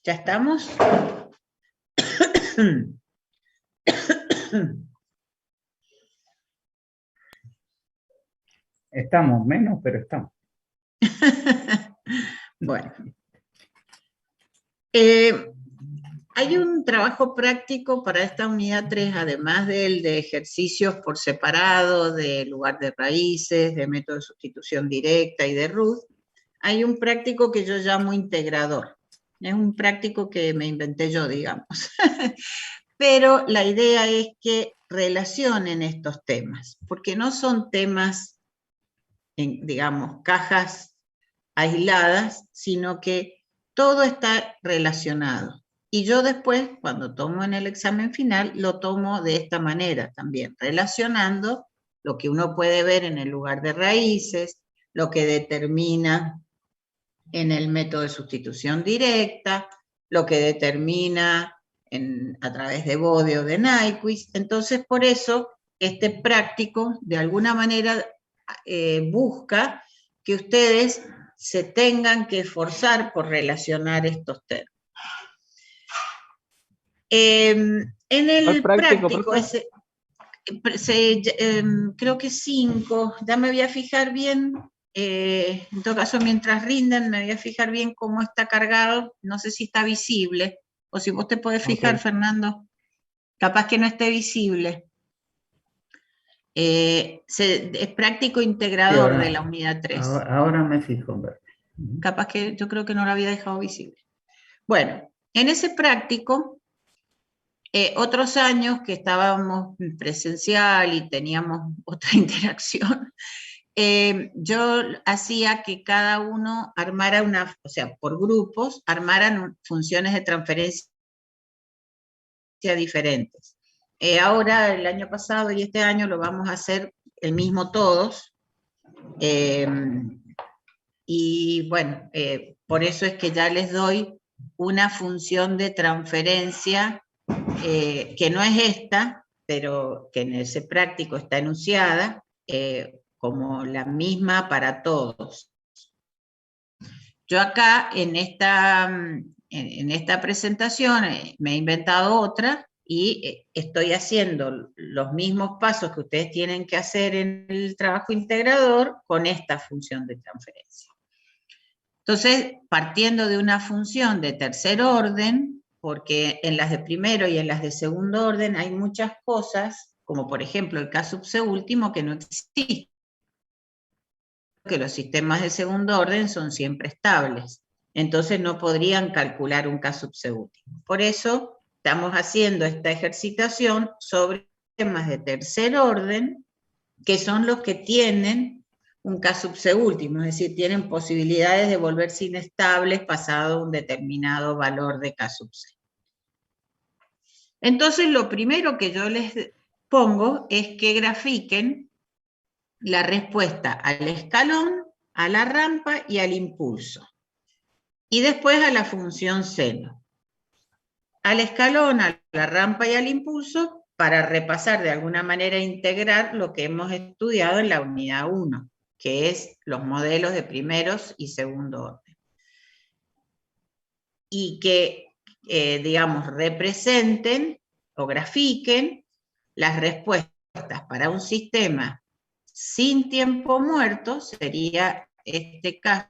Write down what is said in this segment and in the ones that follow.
¿Ya estamos? Estamos menos, pero estamos. Bueno. Hay un trabajo práctico para esta unidad 3, además del de ejercicios por separado, de lugar de raíces, de método de sustitución directa y de Ruth. Hay un práctico que yo llamo integrador. Es un práctico que me inventé yo, digamos. Pero la idea es que relacionen estos temas, porque no son temas, digamos, cajas aisladas, sino que todo está relacionado. Y yo después, cuando tomo en el examen final, lo tomo de esta manera también, relacionando lo que uno puede ver en el lugar de raíces, lo que determina en el método de sustitución directa, lo que determina a través de Bode o de Nyquist. Entonces, por eso, este práctico, de alguna manera, busca que ustedes se tengan que esforzar por relacionar estos términos. En el práctico creo que 5, ya me voy a fijar bien, en todo caso mientras rinden me voy a fijar bien cómo está cargado, no sé si está visible, o si vos te podés fijar, okay. Fernando, capaz que no esté visible. Es práctico integrador, sí, ahora, de la unidad 3. Ahora me fijo. Capaz que yo creo que no lo había dejado visible. Bueno, en ese práctico, otros años que estábamos presencial y teníamos otra interacción, yo hacía que cada uno armara o sea, por grupos, armaran funciones de transferencia diferentes. Ahora, el año pasado y este año lo vamos a hacer el mismo todos. Y bueno, por eso es que ya les doy una función de transferencia que no es esta, pero que en ese práctico está enunciada como la misma para todos. Yo acá en esta presentación me he inventado otra y estoy haciendo los mismos pasos que ustedes tienen que hacer en el trabajo integrador con esta función de transferencia. Entonces, partiendo de una función de tercer orden, porque en las de primero y en las de segundo orden hay muchas cosas, como por ejemplo el caso último, que no existe, que los sistemas de segundo orden son siempre estables, entonces no podrían calcular un caso último. Por eso estamos haciendo esta ejercitación sobre sistemas de tercer orden, que son los que tienen un caso último, es decir, tienen posibilidades de volverse inestables pasado un determinado valor de caso. Entonces, lo primero que yo les pongo es que grafiquen la respuesta al escalón, a la rampa y al impulso. Y después a la función seno. Al escalón, a la rampa y al impulso, para repasar de alguna manera, integrar lo que hemos estudiado en la unidad 1, que es los modelos de primeros y segundo orden. Y que, digamos, representen o grafiquen las respuestas para un sistema sin tiempo muerto, sería este caso.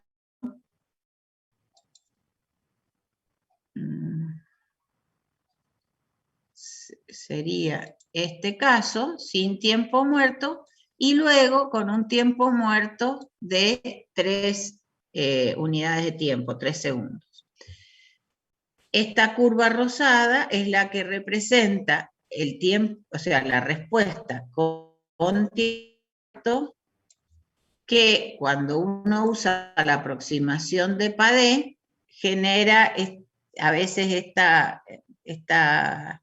Sería este caso, sin tiempo muerto, y luego con un tiempo muerto de 3 unidades de tiempo, 3 segundos. Esta curva rosada es la que representa el tiempo, o sea, la respuesta con tiempo, que cuando uno usa la aproximación de Padé, genera a veces esta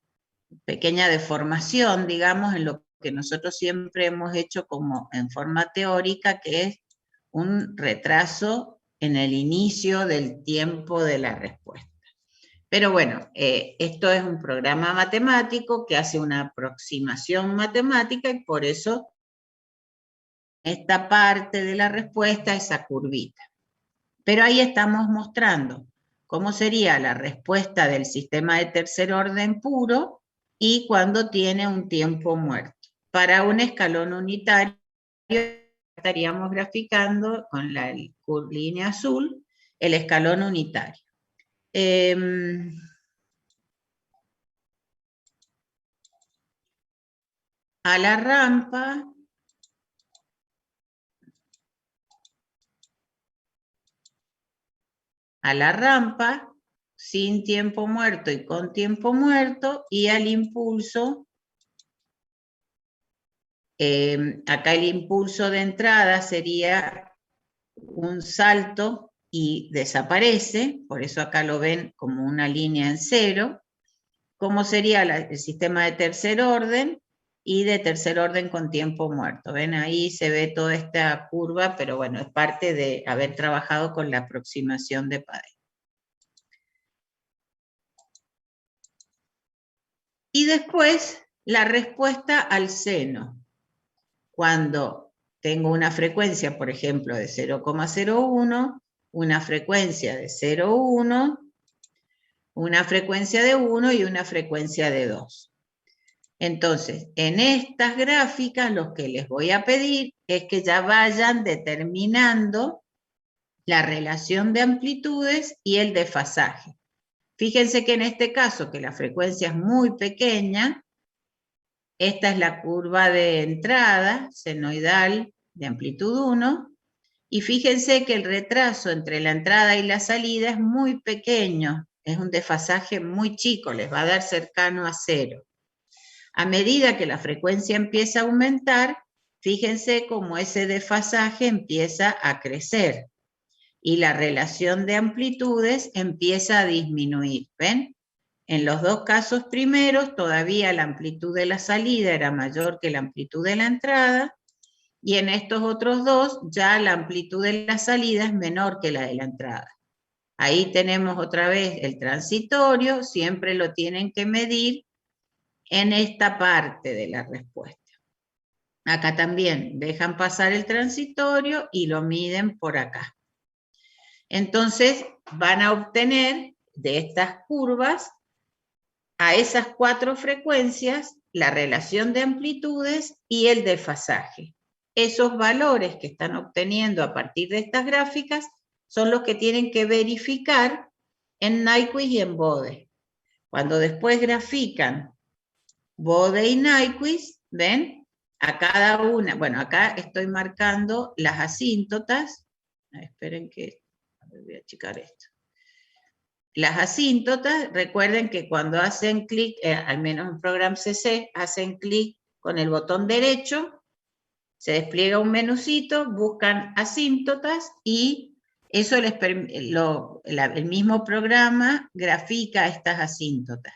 pequeña deformación, digamos, en lo que nosotros siempre hemos hecho como en forma teórica, que es un retraso en el inicio del tiempo de la respuesta. Pero bueno, esto es un programa matemático que hace una aproximación matemática y por eso esta parte de la respuesta, esa curvita. Pero ahí estamos mostrando cómo sería la respuesta del sistema de tercer orden puro y cuando tiene un tiempo muerto. Para un escalón unitario estaríamos graficando con la línea azul el escalón unitario. A la rampa, sin tiempo muerto y con tiempo muerto, y al impulso, acá el impulso de entrada sería un salto y desaparece, por eso acá lo ven como una línea en cero. ¿Cómo sería el sistema de tercer orden? Y de tercer orden con tiempo muerto. ¿Ven? Ahí se ve toda esta curva, pero bueno, es parte de haber trabajado con la aproximación de Padel. Y después, la respuesta al seno. Cuando tengo una frecuencia, por ejemplo, de 0,01, una frecuencia de 0,1, una frecuencia de 1 y una frecuencia de 2. Entonces, en estas gráficas lo que les voy a pedir es que ya vayan determinando la relación de amplitudes y el desfasaje. Fíjense que en este caso, que la frecuencia es muy pequeña, esta es la curva de entrada senoidal de amplitud 1, y fíjense que el retraso entre la entrada y la salida es muy pequeño, es un desfasaje muy chico, les va a dar cercano a 0. A medida que la frecuencia empieza a aumentar, fíjense cómo ese desfasaje empieza a crecer y la relación de amplitudes empieza a disminuir, ¿ven? En los dos casos primeros, todavía la amplitud de la salida era mayor que la amplitud de la entrada, y en estos otros dos, ya la amplitud de la salida es menor que la de la entrada. Ahí tenemos otra vez el transitorio, siempre lo tienen que medir en esta parte de la respuesta. Acá también dejan pasar el transitorio y lo miden por acá. Entonces van a obtener de estas curvas a esas 4 frecuencias la relación de amplitudes y el desfasaje. Esos valores que están obteniendo a partir de estas gráficas son los que tienen que verificar en Nyquist y en Bode. Cuando después grafican Bode y Nyquist, ¿ven? A cada una, bueno, acá estoy marcando las asíntotas. Esperen que, voy a achicar esto. Las asíntotas, recuerden que cuando hacen clic, al menos en Program CC, hacen clic con el botón derecho, se despliega un menucito, buscan asíntotas y eso el mismo programa grafica estas asíntotas.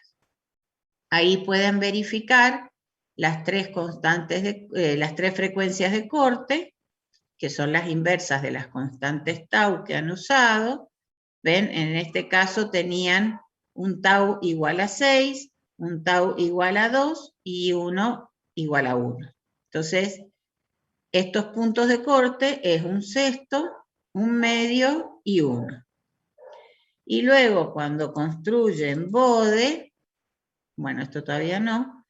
Ahí pueden verificar las 3 las 3 frecuencias de corte, que son las inversas de las constantes tau que han usado. ¿Ven? En este caso tenían un tau igual a 6, un tau igual a 2 y 1 igual a 1. Entonces, estos puntos de corte es un sexto, un medio y 1. Y luego, cuando construyen Bode, bueno, esto todavía no,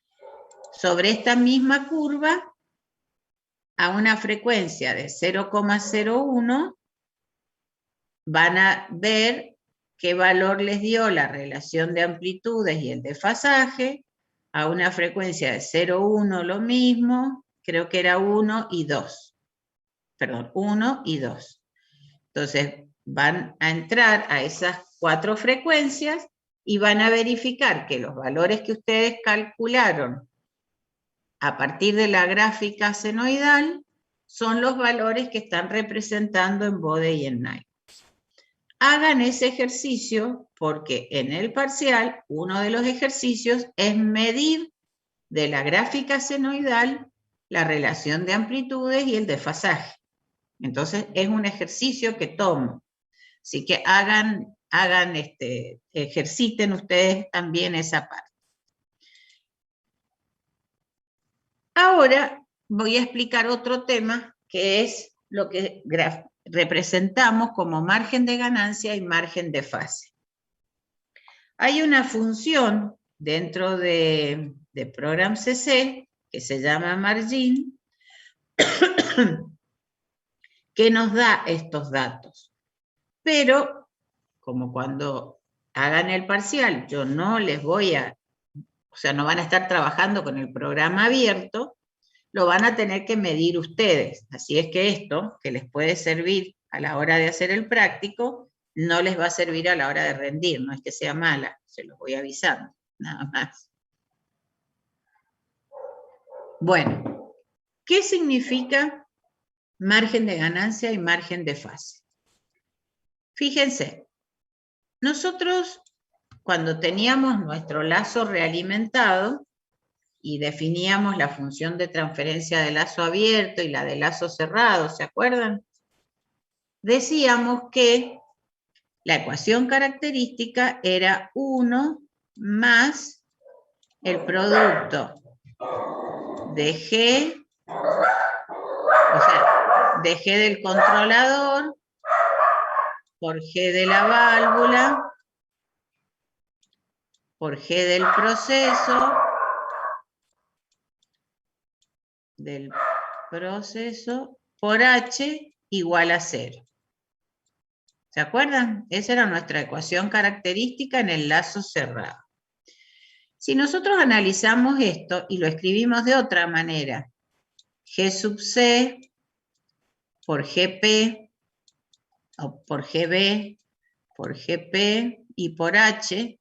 sobre esta misma curva, a una frecuencia de 0,01, van a ver qué valor les dio la relación de amplitudes y el desfasaje. A una frecuencia de 0,1 lo mismo, creo que era 1 y 2. Perdón, 1 y 2. Entonces van a entrar a esas 4 frecuencias y van a verificar que los valores que ustedes calcularon a partir de la gráfica senoidal son los valores que están representando en Bode y en Nyquist. Hagan ese ejercicio porque en el parcial uno de los ejercicios es medir de la gráfica senoidal la relación de amplitudes y el desfasaje. Entonces es un ejercicio que tomo. Así que ejerciten ustedes también esa parte. Ahora voy a explicar otro tema que es lo que representamos como margen de ganancia y margen de fase. Hay una función dentro de Program CC que se llama margin que nos da estos datos. Pero, como cuando hagan el parcial, yo no les voy a, o sea, no van a estar trabajando con el programa abierto, lo van a tener que medir ustedes. Así es que esto, que les puede servir a la hora de hacer el práctico, no les va a servir a la hora de rendir, no es que sea mala, se los voy avisando, nada más. Bueno, ¿qué significa margen de ganancia y margen de fase? Fíjense, nosotros cuando teníamos nuestro lazo realimentado y definíamos la función de transferencia de lazo abierto y la de lazo cerrado, ¿se acuerdan? Decíamos que la ecuación característica era 1 más el producto de G, o sea, de G del controlador por G de la válvula, por G del proceso, por H igual a 0. ¿Se acuerdan? Esa era nuestra ecuación característica en el lazo cerrado. Si nosotros analizamos esto y lo escribimos de otra manera, G sub C por GP, o por GB, por GP y por H,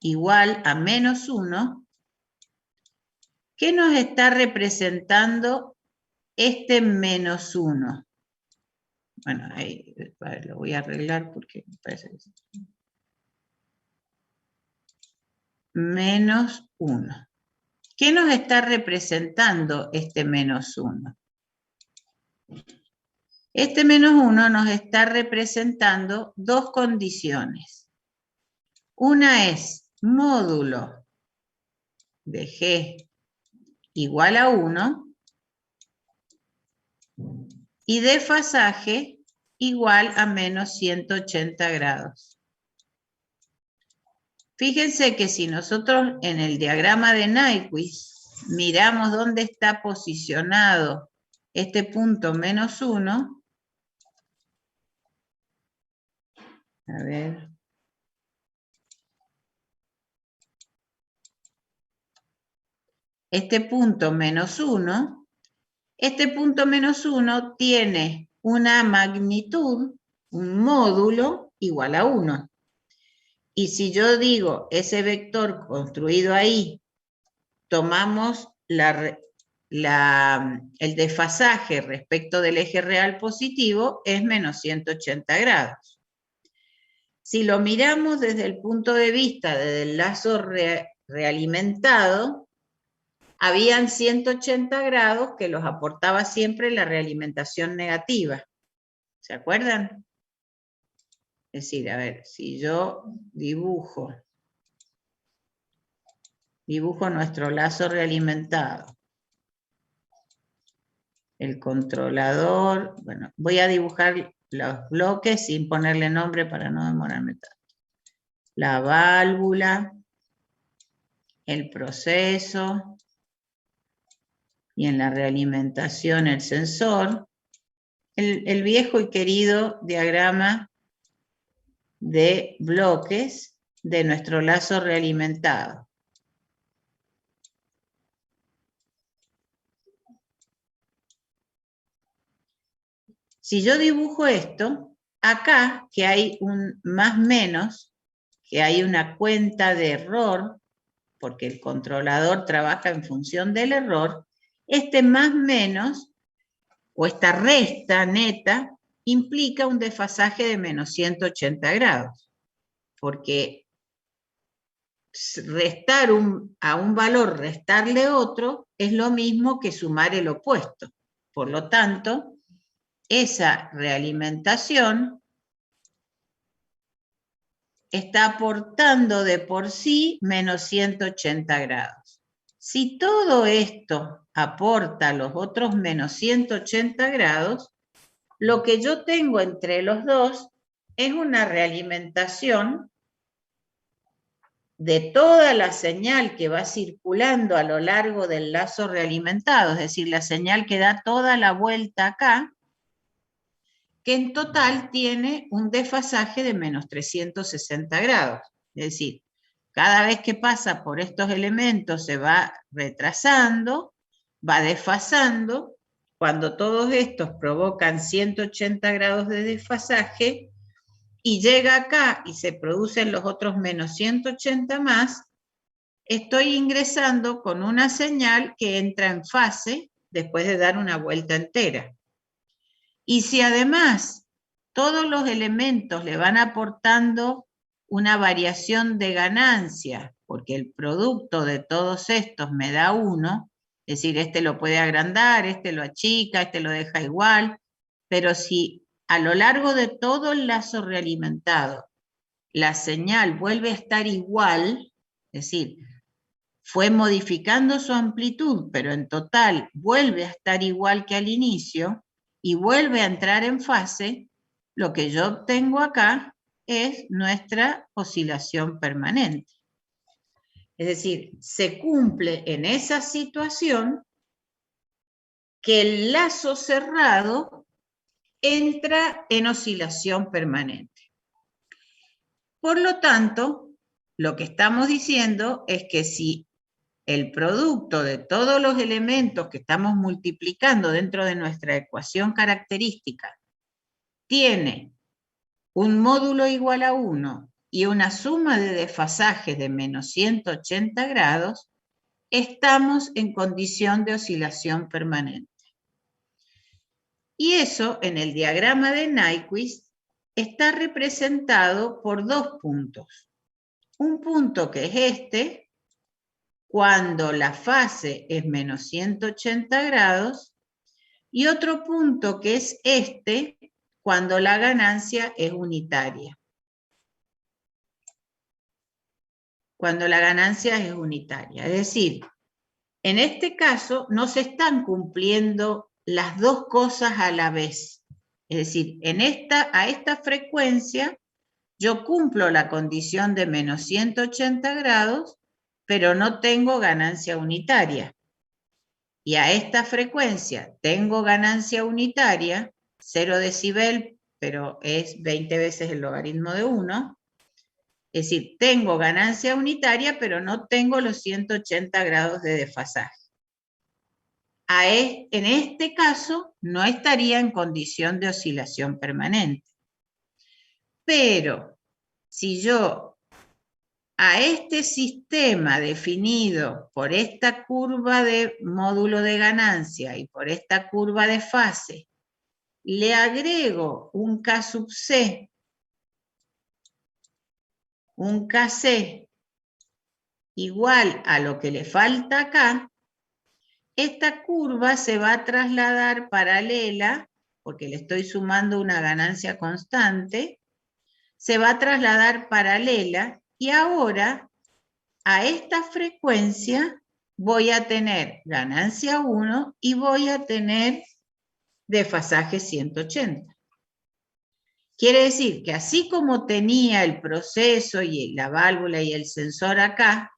igual a menos 1, ¿qué nos está representando este menos 1? Bueno, ahí lo voy a arreglar porque me parece que sí. Menos 1. ¿Qué nos está representando este menos 1? Este menos 1 nos está representando dos condiciones. Una es módulo de G igual a 1 y desfasaje igual a menos 180 grados. Fíjense que si nosotros en el diagrama de Nyquist miramos dónde está posicionado este punto menos 1, a ver, este punto menos 1 tiene una magnitud, un módulo igual a 1. Y si yo digo ese vector construido ahí, tomamos el desfasaje respecto del eje real positivo, es menos 180 grados. Si lo miramos desde el punto de vista del lazo realimentado, habían 180 grados que los aportaba siempre la realimentación negativa. ¿Se acuerdan? Es decir, a ver, si yo dibujo nuestro lazo realimentado, el controlador, bueno, voy a dibujar los bloques sin ponerle nombre para no demorarme tanto. La válvula, el proceso, y en la realimentación el sensor, el viejo y querido diagrama de bloques de nuestro lazo realimentado. Si yo dibujo esto, acá que hay un más menos, que hay una cuenta de error, porque el controlador trabaja en función del error, este más menos, o esta resta neta, implica un desfasaje de menos 180 grados, porque restar a un valor, restarle otro, es lo mismo que sumar el opuesto. Por lo tanto, esa realimentación está aportando de por sí menos 180 grados. Si todo esto aporta los otros menos 180 grados, lo que yo tengo entre los dos es una realimentación de toda la señal que va circulando a lo largo del lazo realimentado, es decir, la señal que da toda la vuelta acá, que en total tiene un desfasaje de menos 360 grados. Es decir, cada vez que pasa por estos elementos se va retrasando, va desfasando. Cuando todos estos provocan 180 grados de desfasaje y llega acá y se producen los otros menos 180 más, estoy ingresando con una señal que entra en fase después de dar una vuelta entera. Y si además todos los elementos le van aportando una variación de ganancia, porque el producto de todos estos me da 1, es decir, este lo puede agrandar, este lo achica, este lo deja igual, pero si a lo largo de todo el lazo realimentado la señal vuelve a estar igual, es decir, fue modificando su amplitud, pero en total vuelve a estar igual que al inicio y vuelve a entrar en fase, lo que yo obtengo acá es nuestra oscilación permanente. Es decir, se cumple en esa situación que el lazo cerrado entra en oscilación permanente. Por lo tanto, lo que estamos diciendo es que si el producto de todos los elementos que estamos multiplicando dentro de nuestra ecuación característica tiene un módulo igual a 1 y una suma de desfasajes de menos 180 grados, estamos en condición de oscilación permanente. Y eso, en el diagrama de Nyquist, está representado por 2 puntos. Un punto que es este, cuando la fase es menos 180 grados, y otro punto que es este, cuando la ganancia es unitaria. Cuando la ganancia es unitaria. Es decir, en este caso no se están cumpliendo las dos cosas a la vez. Es decir, a esta frecuencia yo cumplo la condición de menos 180 grados, pero no tengo ganancia unitaria. Y a esta frecuencia tengo ganancia unitaria, 0 decibel, pero es 20 veces el logaritmo de 1. Es decir, tengo ganancia unitaria, pero no tengo los 180 grados de desfasaje. En este caso, no estaría en condición de oscilación permanente. Pero, si yo a este sistema definido por esta curva de módulo de ganancia y por esta curva de fase, le agrego un K sub C, un Kc igual a lo que le falta acá, esta curva se va a trasladar paralela, porque le estoy sumando una ganancia constante, se va a trasladar paralela y ahora a esta frecuencia voy a tener ganancia 1 y voy a tener desfasaje 180. Quiere decir que así como tenía el proceso y la válvula y el sensor acá,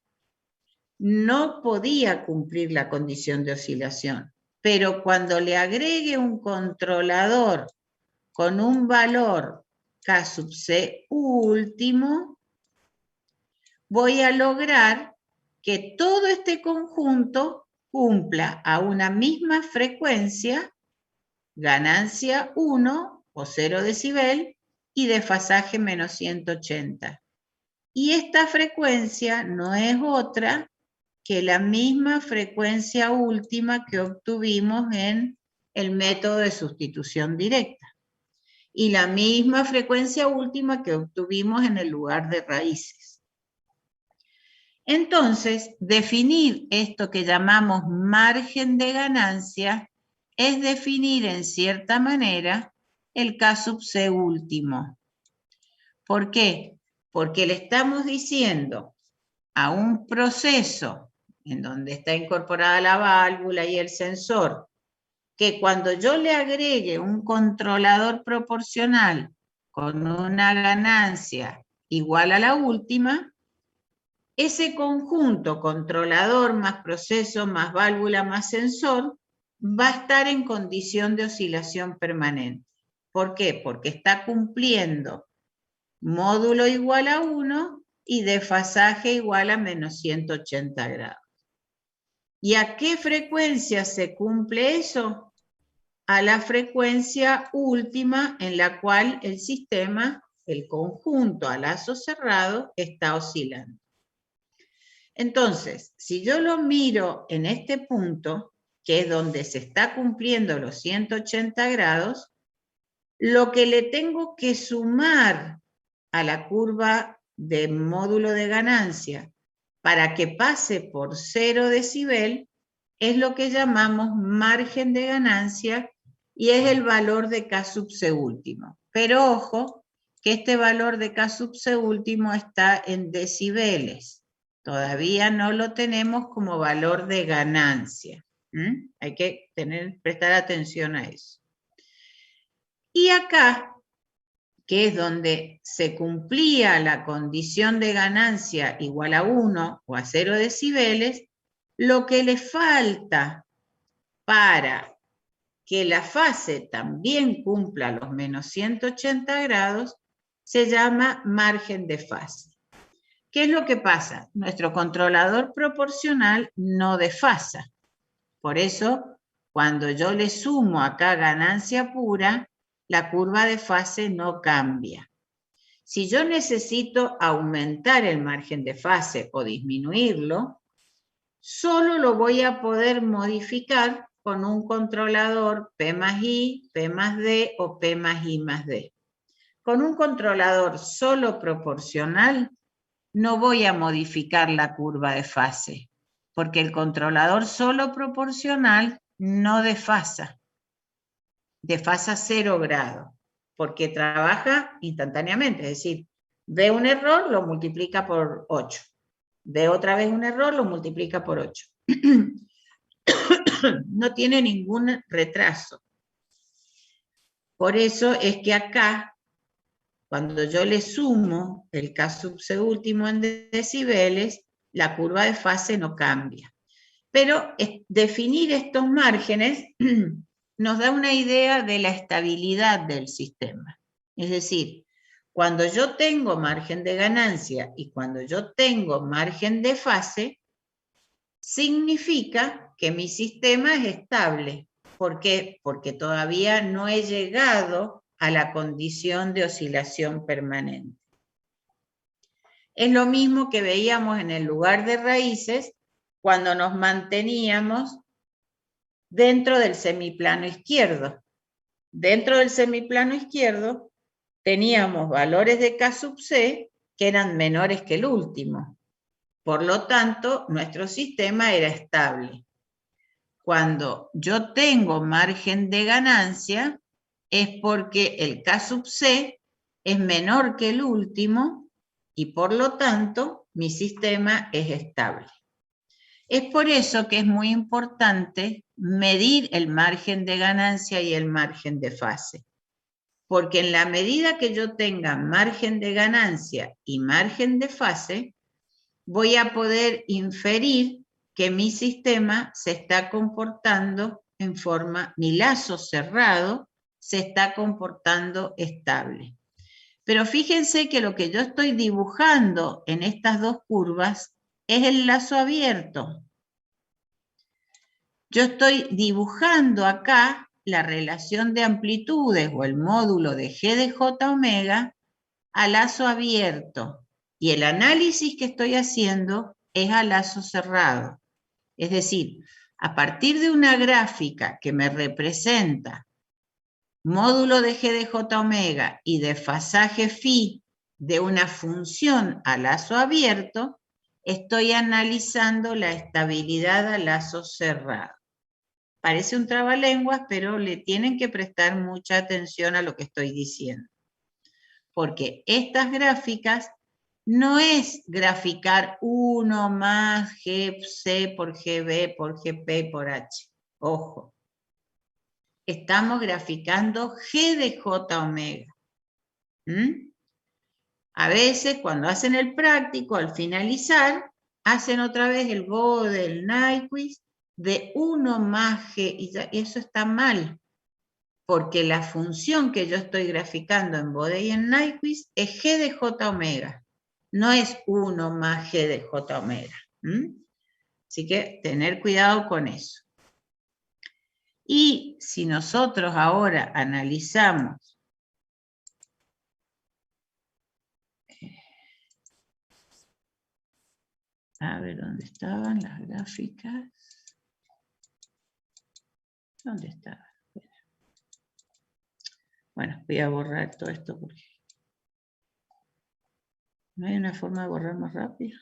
no podía cumplir la condición de oscilación. Pero cuando le agregue un controlador con un valor K sub C último, voy a lograr que todo este conjunto cumpla a una misma frecuencia, ganancia 1 o 0 decibel y desfasaje menos 180. Y esta frecuencia no es otra que la misma frecuencia última que obtuvimos en el método de sustitución directa. Y la misma frecuencia última que obtuvimos en el lugar de raíces. Entonces, definir esto que llamamos margen de ganancia es definir en cierta manera el K sub C último. ¿Por qué? Porque le estamos diciendo a un proceso en donde está incorporada la válvula y el sensor, que cuando yo le agregue un controlador proporcional con una ganancia igual a la última, ese conjunto controlador más proceso más válvula más sensor va a estar en condición de oscilación permanente. ¿Por qué? Porque está cumpliendo módulo igual a 1 y desfasaje igual a menos 180 grados. ¿Y a qué frecuencia se cumple eso? A la frecuencia última en la cual el sistema, el conjunto a lazo cerrado, está oscilando. Entonces, si yo lo miro en este punto, que es donde se está cumpliendo los 180 grados, lo que le tengo que sumar a la curva de módulo de ganancia para que pase por 0 decibel es lo que llamamos margen de ganancia y es el valor de K sub C último. Pero ojo, que este valor de K sub C último está en decibeles. Todavía no lo tenemos como valor de ganancia. Hay que prestar atención a eso. Y acá, que es donde se cumplía la condición de ganancia igual a 1 o a 0 decibeles, lo que le falta para que la fase también cumpla los menos 180 grados se llama margen de fase. ¿Qué es lo que pasa? Nuestro controlador proporcional no desfasa. Por eso, cuando yo le sumo acá ganancia pura, la curva de fase no cambia. Si yo necesito aumentar el margen de fase o disminuirlo, solo lo voy a poder modificar con un controlador P más I, P más D o P más I más D. Con un controlador solo proporcional, no voy a modificar la curva de fase, porque el controlador solo proporcional no desfasa. Desfasa 0 grados, porque trabaja instantáneamente, es decir, ve un error, lo multiplica por 8. Ve otra vez un error, lo multiplica por 8. No tiene ningún retraso. Por eso es que acá, cuando yo le sumo el K sub C último en decibeles, la curva de fase no cambia. Pero definir estos márgenes nos da una idea de la estabilidad del sistema. Es decir, cuando yo tengo margen de ganancia y cuando yo tengo margen de fase, significa que mi sistema es estable. ¿Por qué? Porque todavía no he llegado a la condición de oscilación permanente. Es lo mismo que veíamos en el lugar de raíces cuando nos manteníamos dentro del semiplano izquierdo. Dentro del semiplano izquierdo teníamos valores de K sub C que eran menores que el último. Por lo tanto, nuestro sistema era estable. Cuando yo tengo margen de ganancia, es porque el K sub C es menor que el último y por lo tanto mi sistema es estable. Es por eso que es muy importante medir el margen de ganancia y el margen de fase. Porque en la medida que yo tenga margen de ganancia y margen de fase, voy a poder inferir que mi sistema se está comportando en forma, mi lazo cerrado se está comportando estable. Pero fíjense que lo que yo estoy dibujando en estas dos curvas es el lazo abierto. Yo estoy dibujando acá la relación de amplitudes o el módulo de G de J omega a lazo abierto. Y el análisis que estoy haciendo es a lazo cerrado. Es decir, a partir de una gráfica que me representa módulo de G de J omega y desfasaje phi de una función a lazo abierto, estoy analizando la estabilidad a lazo cerrado. Parece un trabalenguas, pero le tienen que prestar mucha atención a lo que estoy diciendo. Porque estas gráficas no es graficar 1 más GC por GB por GP por H. Ojo. Estamos graficando G de J omega. ¿Mm? A veces, cuando hacen el práctico, al finalizar, hacen otra vez el bode, el Nyquist, de 1 más G, y eso está mal, porque la función que yo estoy graficando en bode y en Nyquist es G de J omega, no es 1 más G de J omega. Así que tener cuidado con eso. Y si nosotros ahora analizamos a ver dónde estaban las gráficas. ¿Dónde estaban? Bueno, voy a borrar todo esto porque no hay una forma de borrar más rápido.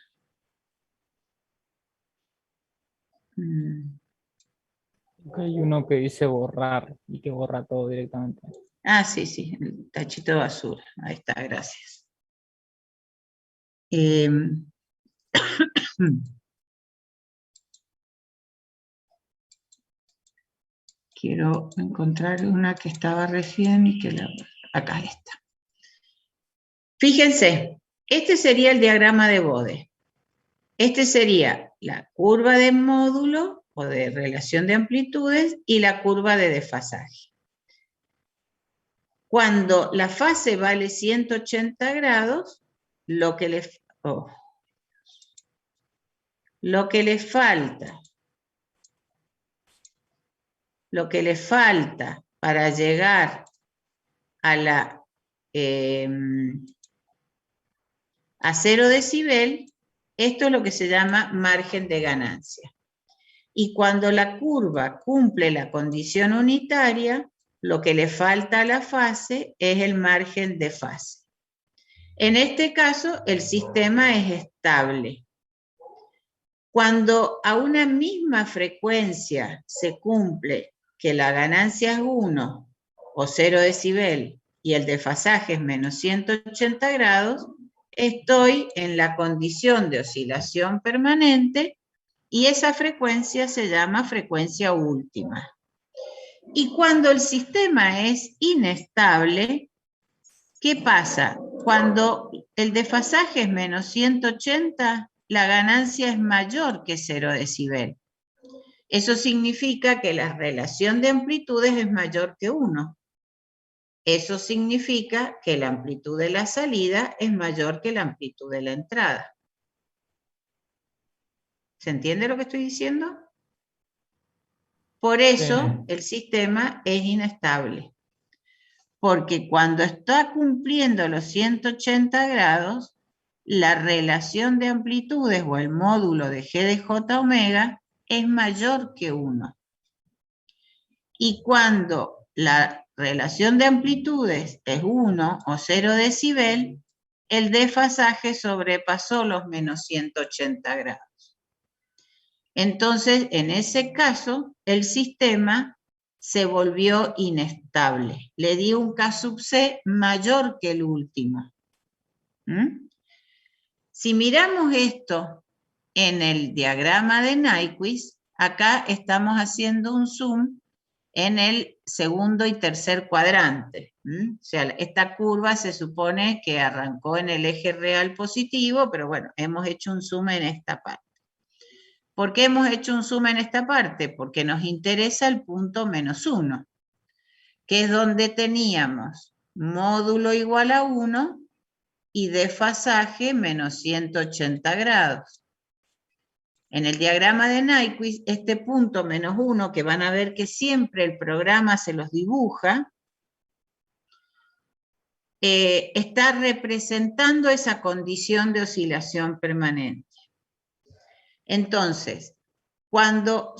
Hay uno que dice borrar y que borra todo directamente. Ah, sí, sí, el tachito de basura. Ahí está, gracias. Quiero encontrar una que estaba recién y que acá está. Fíjense, este sería el diagrama de Bode. Este sería la curva de módulo o de relación de amplitudes y la curva de desfasaje. Cuando la fase vale 180 grados, lo que le falta para llegar a 0 decibel, esto es lo que se llama margen de ganancia. Y cuando la curva cumple la condición unitaria, lo que le falta a la fase es el margen de fase. En este caso, el sistema es estable. Cuando a una misma frecuencia se cumple que la ganancia es 1 o 0 decibel y el desfasaje es menos 180 grados, estoy en la condición de oscilación permanente y esa frecuencia se llama frecuencia última. Y cuando el sistema es inestable, ¿qué pasa? Cuando el desfasaje es menos 180, la ganancia es mayor que 0 decibel. Eso significa que la relación de amplitudes es mayor que 1. Eso significa que la amplitud de la salida es mayor que la amplitud de la entrada. ¿Se entiende lo que estoy diciendo? Por eso el sistema es inestable. Porque cuando está cumpliendo los 180 grados, la relación de amplitudes o el módulo de G de J omega es mayor que 1. Y cuando la relación de amplitudes es 1 o 0 decibel, el desfasaje sobrepasó los menos 180 grados. Entonces, en ese caso, el sistema se volvió inestable. Le di un K sub C mayor que el último. Si miramos esto en el diagrama de Nyquist, acá estamos haciendo un zoom en el segundo y tercer cuadrante. O sea, esta curva se supone que arrancó en el eje real positivo, pero bueno, hemos hecho un zoom en esta parte. ¿Por qué hemos hecho un zoom en esta parte? Porque nos interesa el punto menos 1, que es donde teníamos módulo igual a 1 y desfasaje menos 180 grados. En el diagrama de Nyquist, este punto menos 1, que van a ver que siempre el programa se los dibuja, está representando esa condición de oscilación permanente. Entonces, cuando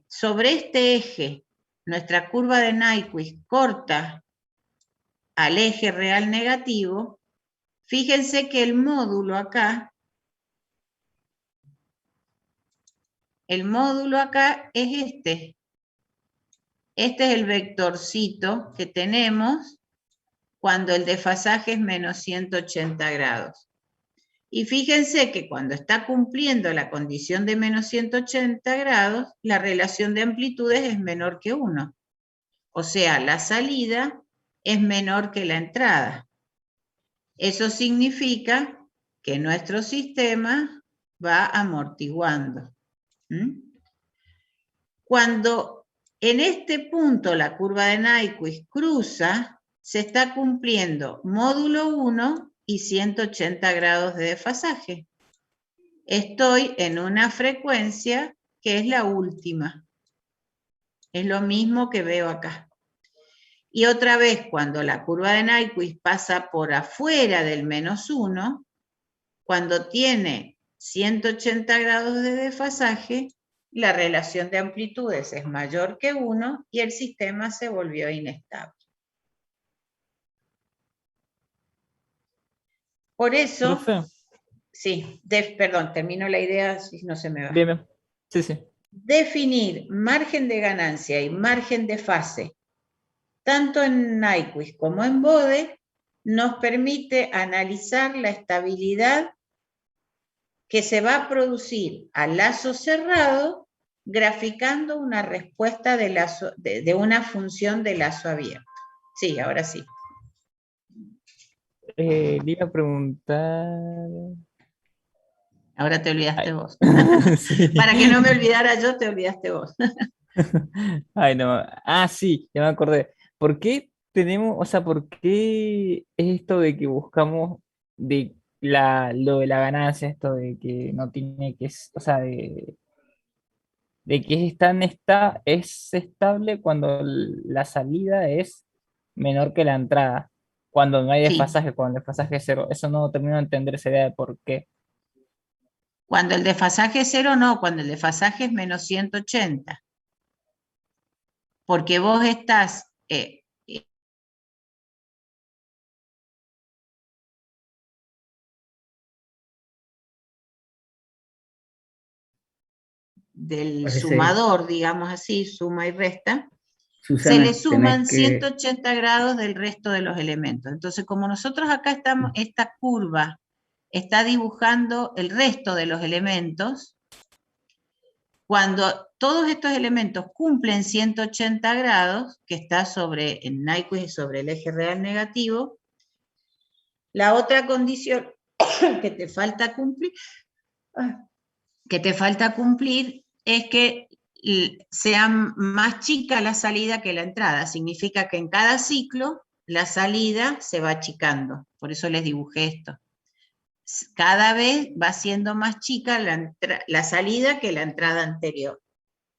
sobre este eje nuestra curva de Nyquist corta al eje real negativo, fíjense que el módulo acá es este. Este es el vectorcito que tenemos cuando el desfasaje es menos 180 grados. Y fíjense que cuando está cumpliendo la condición de menos 180 grados, la relación de amplitudes es menor que 1. O sea, la salida es menor que la entrada. Eso significa que nuestro sistema va amortiguando. Cuando en este punto la curva de Nyquist cruza, se está cumpliendo módulo 1 y 180 grados de desfasaje. Estoy en una frecuencia que es la última. Es lo mismo que veo acá. Y otra vez, cuando la curva de Nyquist pasa por afuera del -1, cuando tiene 180 grados de desfasaje, la relación de amplitudes es mayor que 1 y el sistema se volvió inestable. Por eso, Profe, sí, perdón, termino la idea, si no se me va. bien, bien. Sí, sí. Definir margen de ganancia y margen de fase, tanto en Nyquist como en Bode, nos permite analizar la estabilidad que se va a producir a lazo cerrado graficando una respuesta de una función de lazo abierto. Sí, ahora sí. Le iba a preguntar... Ahora te olvidaste vos. Sí. Para que no me olvidara yo, te olvidaste vos. Ay, no. Ah, sí, ya me acordé. ¿Por qué tenemos, o sea, por qué es esto de que buscamos lo de la ganancia, esto de que no tiene que, o sea, de que es estable cuando la salida es menor que la entrada, cuando no hay Sí, desfasaje, cuando el desfasaje es cero? Eso no termino de entender esa idea de por qué. cuando el desfasaje es 0, no, cuando el desfasaje es menos 180. Porque vos estás del Parece, sumador, digamos así, suma y resta, se le Susana, suman 180 grados del resto de los elementos. Entonces, como nosotros acá estamos, esta curva está dibujando el resto de los elementos, cuando todos estos elementos cumplen 180 grados, que está sobre, en Nyquist sobre el eje real negativo, la otra condición que te falta cumplir, es que sea más chica la salida que la entrada. Significa que en cada ciclo la salida se va achicando. Por eso les dibujé esto. Cada vez va siendo más chica la salida que la entrada anterior.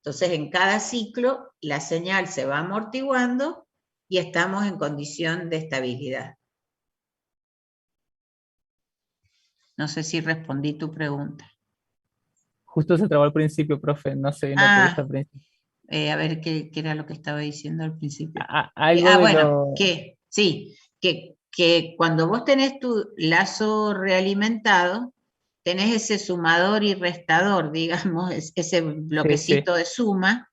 Entonces, en cada ciclo la señal se va amortiguando y estamos en condición de estabilidad. No sé si respondí tu pregunta. Justo se trabó al principio, profe, no sé lo que dijo Ah, al principio. a ver qué era lo que estaba diciendo al principio. Algo de Bueno, lo... sí, que cuando vos tenés tu lazo realimentado, tenés ese sumador y restador, digamos, ese Sí, sí. bloquecito de suma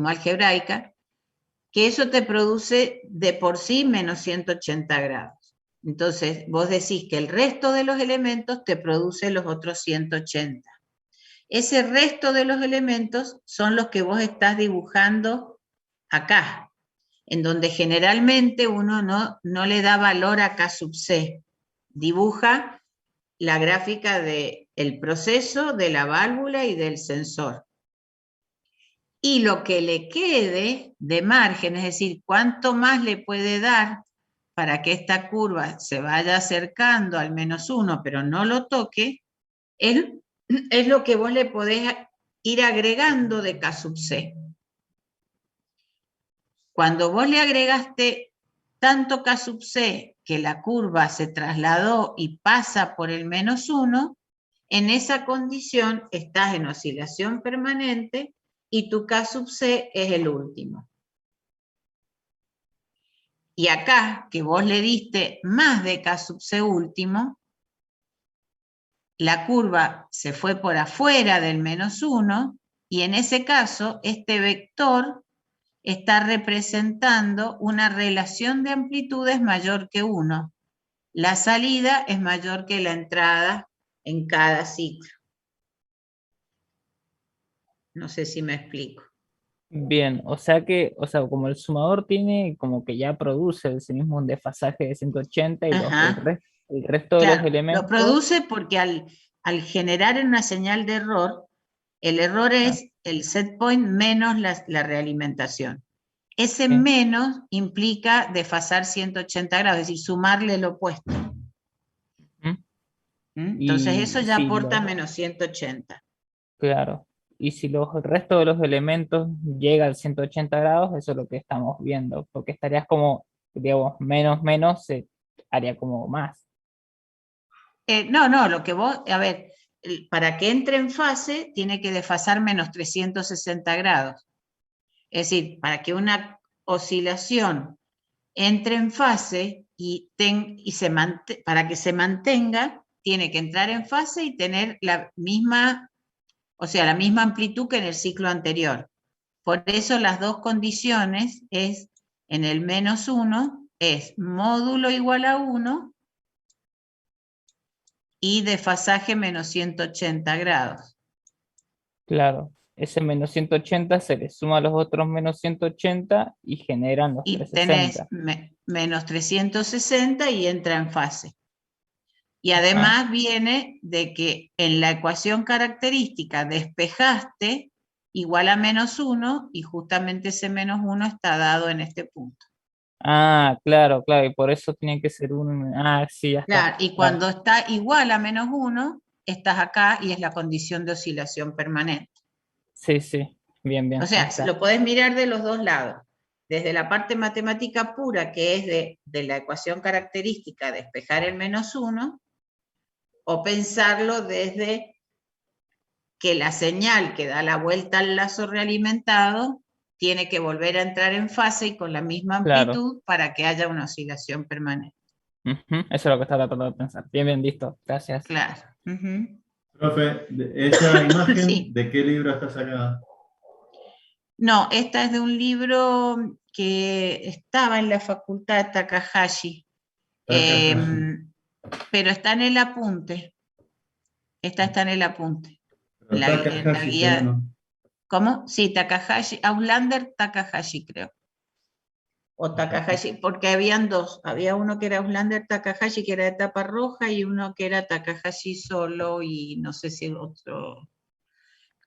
algebraica, que eso te produce de por sí menos 180 grados. Entonces, vos decís que el resto de los elementos te produce los otros 180. Ese resto de los elementos son los que vos estás dibujando acá, en donde generalmente uno no le da valor a K sub C. Dibuja la gráfica del proceso, de la válvula y del sensor. Y lo que le quede de margen, es decir, cuánto más le puede dar para que esta curva se vaya acercando al -1, pero no lo toque, es lo que vos le podés ir agregando de K sub C. Cuando vos le agregaste tanto K sub C que la curva se trasladó y pasa por el -1, en esa condición estás en oscilación permanente y tu K sub C es el último. Y acá, que vos le diste más de K sub C último, la curva se fue por afuera del -1 y en ese caso este vector está representando una relación de amplitudes mayor que 1. La salida es mayor que la entrada en cada ciclo. No sé si me explico. Bien, o sea que, o sea, como el sumador tiene como que ya produce ese mismo desfasaje de 180 y Ajá, el resto de los claro, lo elementos, produce porque al generar una señal de error, el error ah, es el set point menos la realimentación. Ese sí, menos implica desfasar 180 grados, es decir, sumarle lo opuesto. ¿mm? Entonces eso Y ya si aporta los, menos 180. claro, y si los, el resto de los elementos llega al 180 grados, eso es lo que estamos viendo, porque estarías como, digamos, menos, menos, se haría como más. No, no, lo que vos, a ver, para que entre en fase tiene que desfasar menos 360 grados. Es decir, para que una oscilación entre en fase para que se mantenga, tiene que entrar en fase y tener la misma, o sea, la misma amplitud que en el ciclo anterior. Por eso las dos condiciones es, en el -1, es módulo igual a 1 y desfasaje menos 180 grados. Claro, ese menos 180 se le suma a los otros menos 180 y generan los Y tenés 360. menos 360 y entra en fase. Y Ajá. además viene de que en la ecuación característica despejaste igual a -1 y justamente ese -1 está dado en este punto. Ah, claro, claro, y por eso tiene que ser un... Ah, sí, ya está. Claro, y Claro. cuando está igual a -1, estás acá y es la condición de oscilación permanente. Sí, sí, bien, O bien, ahí sea, está. lo podés mirar de los dos lados. Desde la parte matemática pura, que es de la ecuación característica, despejar el -1, o pensarlo desde que la señal que da la vuelta al lazo realimentado tiene que volver a entrar en fase y con la misma Claro. amplitud para que haya una oscilación permanente. Ujú, eso es lo que estaba tratando de pensar. Bien, bien, listo. Gracias. Claro. Ujú. Profe, ¿esa imagen Sí. de qué libro está sacada? No, esta es de un libro que estaba en la facultad de Takahashi, Takahashi. pero está en el apunte. Esta está en el apunte. Pero En la Takahashi se guía. llama. ¿Cómo? Sí, Takahashi, Auslander Takahashi, creo. O Perfecto. Takahashi, porque habían dos. Había uno que era Auslander Takahashi, que era de tapa roja, y uno que era Takahashi solo, y no sé si otro.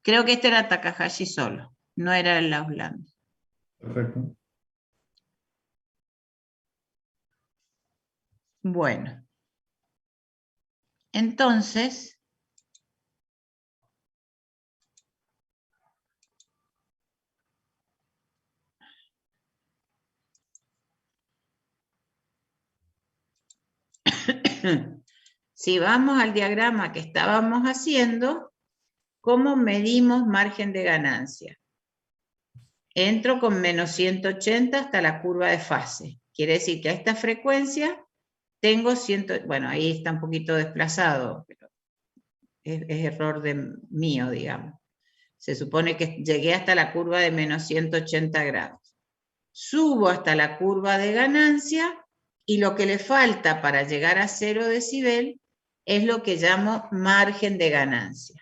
Creo que este era Takahashi solo, no era el Auslander. Perfecto. Bueno, entonces, si vamos al diagrama que estábamos haciendo, ¿cómo medimos margen de ganancia? Entro con -180 hasta la curva de fase. Quiere decir que a esta frecuencia tengo 100, bueno, ahí está un poquito desplazado, pero es error mío, digamos. Se supone que llegué hasta la curva de -180 grados. Subo hasta la curva de ganancia y lo que le falta para llegar a 0 decibel es lo que llamo margen de ganancia.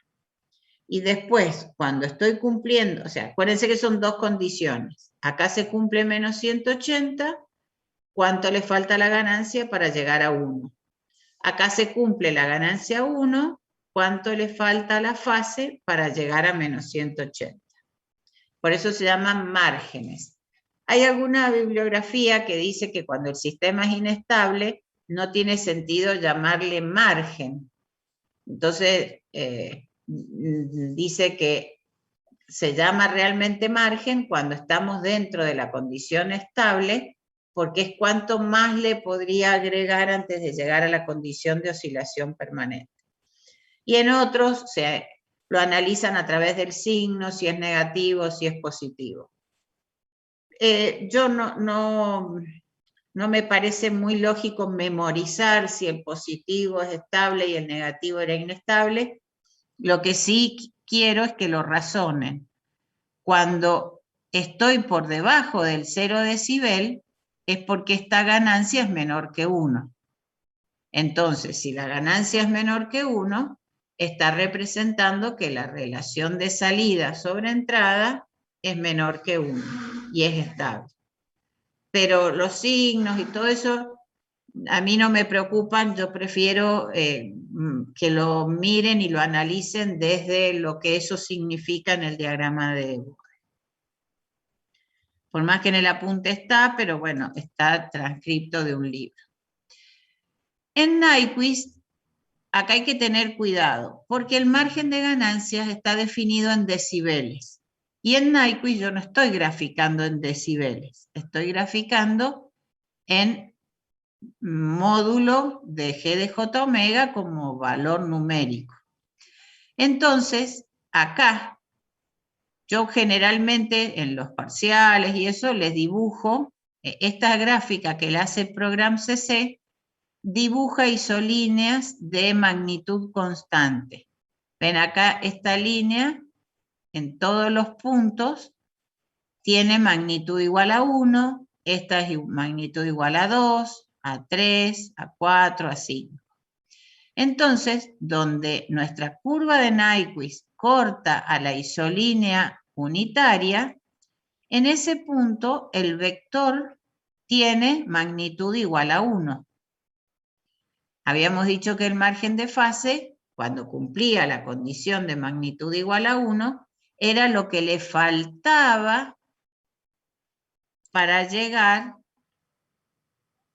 Y después, cuando estoy cumpliendo, o sea, acuérdense que son dos condiciones. Acá se cumple -180, ¿cuánto le falta a la ganancia para llegar a 1? Acá se cumple la ganancia 1, ¿cuánto le falta a la fase para llegar a -180? Por eso se llaman márgenes. Hay alguna bibliografía que dice que cuando el sistema es inestable, no tiene sentido llamarle margen. Entonces, dice que se llama realmente margen cuando estamos dentro de la condición estable, porque es cuanto más le podría agregar antes de llegar a la condición de oscilación permanente. Y en otros lo analizan a través del signo, si es negativo, si es positivo. Yo no me parece muy lógico memorizar si el positivo es estable y el negativo era inestable. Lo que sí quiero es que lo razonen. Cuando estoy por debajo del 0 decibel, es porque esta ganancia es menor que 1. Entonces, si la ganancia es menor que 1, está representando que la relación de salida sobre entrada es menor que 1 y es estable. Pero los signos y todo eso a mí no me preocupan, yo prefiero que lo miren y lo analicen desde lo que eso significa en el diagrama de Bode. Por más que en el apunte está, pero bueno, está transcripto de un libro. En Nyquist, acá hay que tener cuidado, porque el margen de ganancias está definido en decibeles. Y en Nyquist yo no estoy graficando en decibeles, estoy graficando en módulo de G de J omega como valor numérico. Entonces, acá, yo generalmente en los parciales y eso les dibujo, esta gráfica que la hace Program CC, dibuja isolíneas de magnitud constante. Ven acá, esta línea, en todos los puntos, tiene magnitud igual a 1, esta es magnitud igual a 2, a 3, a 4, a 5. Entonces, donde nuestra curva de Nyquist corta a la isolínea unitaria, en ese punto el vector tiene magnitud igual a 1. Habíamos dicho que el margen de fase, cuando cumplía la condición de magnitud igual a 1, era lo que le faltaba para llegar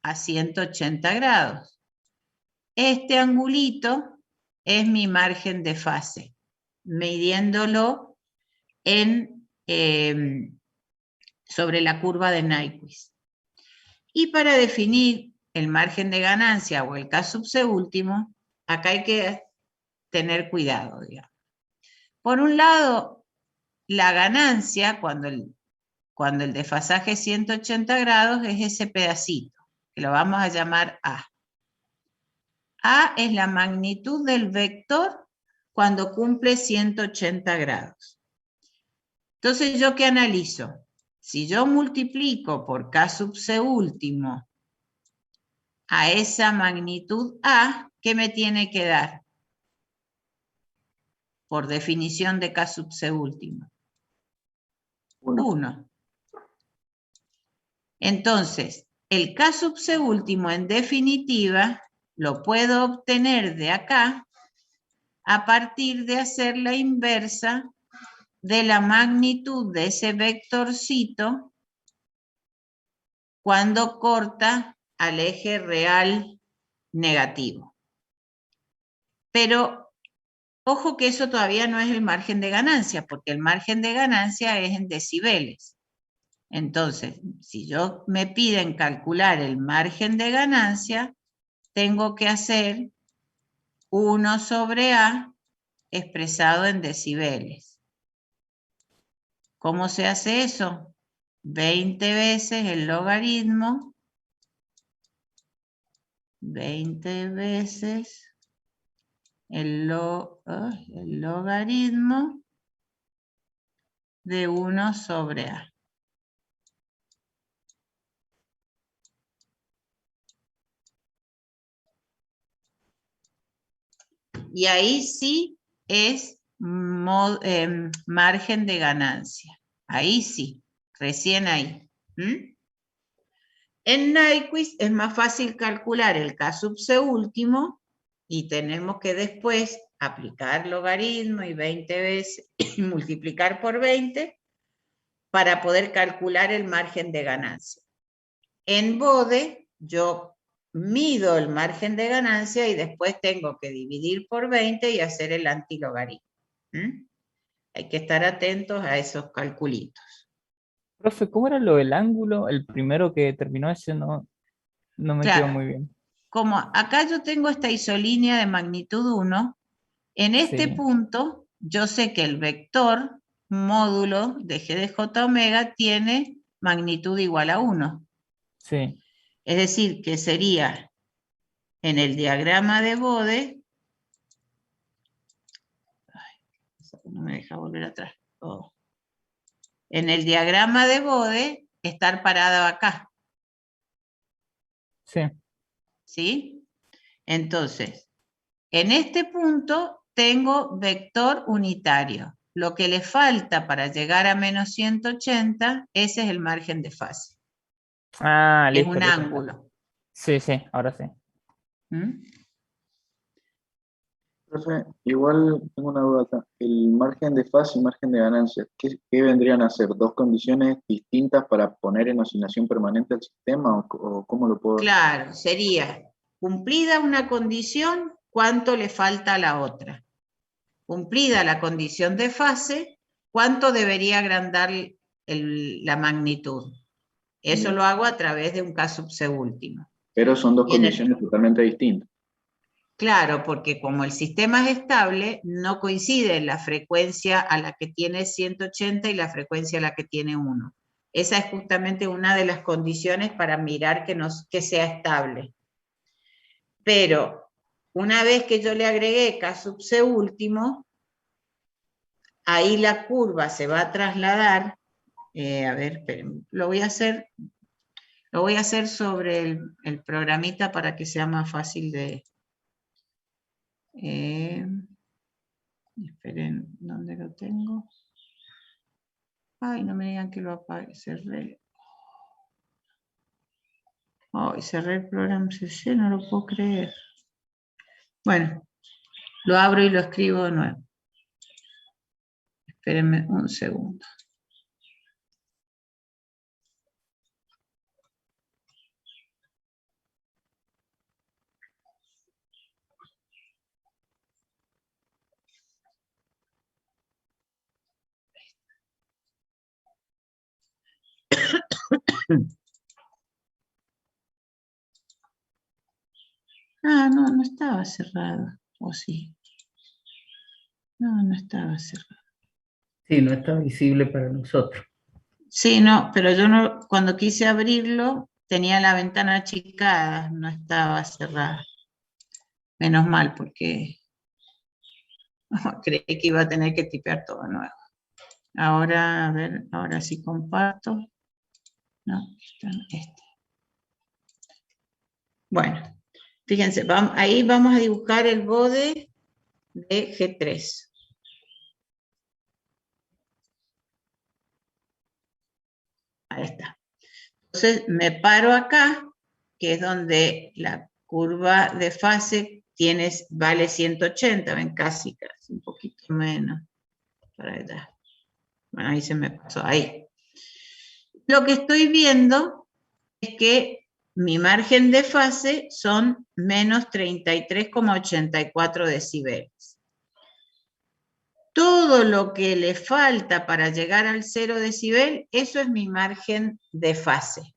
a 180 grados. Este angulito es mi margen de fase, midiéndolo sobre la curva de Nyquist. Y para definir el margen de ganancia o el K sub C último, acá hay que tener cuidado, digamos. Por un lado, la ganancia, cuando el desfasaje es 180 grados, es ese pedacito, que lo vamos a llamar A. A es la magnitud del vector cuando cumple 180 grados. Entonces, ¿yo qué analizo? Si yo multiplico por K sub C último a esa magnitud A, ¿qué me tiene que dar? Por definición de K sub C último. 1. Entonces, el K sub C último, en definitiva, lo puedo obtener de acá a partir de hacer la inversa de la magnitud de ese vectorcito cuando corta al eje real negativo. Pero, ojo que eso todavía no es el margen de ganancia, porque el margen de ganancia es en decibeles. Entonces, si yo me piden calcular el margen de ganancia, tengo que hacer 1 sobre A expresado en decibeles. ¿Cómo se hace eso? 20 veces el logaritmo, 20 veces el logaritmo de 1 sobre A. Y ahí sí es margen de ganancia. Ahí sí, recién ahí. En Nyquist es más fácil calcular el K sub C último y tenemos que después aplicar logaritmo y 20 veces y multiplicar por 20 para poder calcular el margen de ganancia. En Bode yo mido el margen de ganancia y después tengo que dividir por 20 y hacer el antilogaritmo. Hay que estar atentos a esos calculitos. Profe, ¿cómo era lo del ángulo? El primero que terminó ese no me quedó muy bien. Como acá yo tengo esta isolínea de magnitud 1, en este punto yo sé que el vector módulo de G de J omega tiene magnitud igual a 1. Sí. Es decir, que sería en el diagrama de Bode, no me deja volver atrás. En el diagrama de Bode, estar parado acá. Sí. ¿Sí? Entonces, en este punto tengo vector unitario. lo que le falta para llegar a menos 180, ese es el margen de fase. Ah, Es listo, un listo. ángulo. Sí, sí, ahora sí. ¿Mm? Profe, igual tengo una duda acá. El margen de fase y margen de ganancia, ¿qué vendrían a ser? ¿Dos condiciones distintas para poner en oscilación permanente el sistema o cómo lo puedo...? Claro, sería cumplida una condición, ¿cuánto le falta a la otra? Cumplida la condición de fase, ¿cuánto debería agrandar la magnitud? Eso Bien. lo hago a través de un K sub C último. Pero son dos Y en el- condiciones totalmente distintas. Claro, porque como el sistema es estable, no coincide la frecuencia a la que tiene 180 y la frecuencia a la que tiene 1. Esa es justamente una de las condiciones para mirar que sea estable. Pero una vez que yo le agregué K sub C último, ahí la curva se va a trasladar. A ver, esperen, lo voy a hacer sobre el programita para que sea más fácil de... esperen, ¿dónde lo tengo? Ay, no me digan que lo apague, cerré. Ay, cerré el programa CC, no lo puedo creer. Bueno, lo abro y lo escribo de nuevo. Espérenme un segundo. Ah, no, no estaba cerrado. ¿O sí? No, no estaba cerrado. Sí, no está visible para nosotros. Sí, no, pero yo no, cuando quise abrirlo, tenía la ventana achicada, no estaba cerrada. Menos mal, porque creí que iba a tener que tipear todo de nuevo. Ahora, a ver, ahora sí comparto. No, este. Bueno, fíjense, ahí vamos a dibujar el bode de G3. Ahí está. Entonces me paro acá, que es donde la curva de fase vale 180, ven, casi, un poquito menos. Para allá. Bueno, ahí se me pasó, ahí. Lo que estoy viendo es que mi margen de fase son menos 33,84 decibeles. Todo lo que le falta para llegar al 0 decibel, eso es mi margen de fase.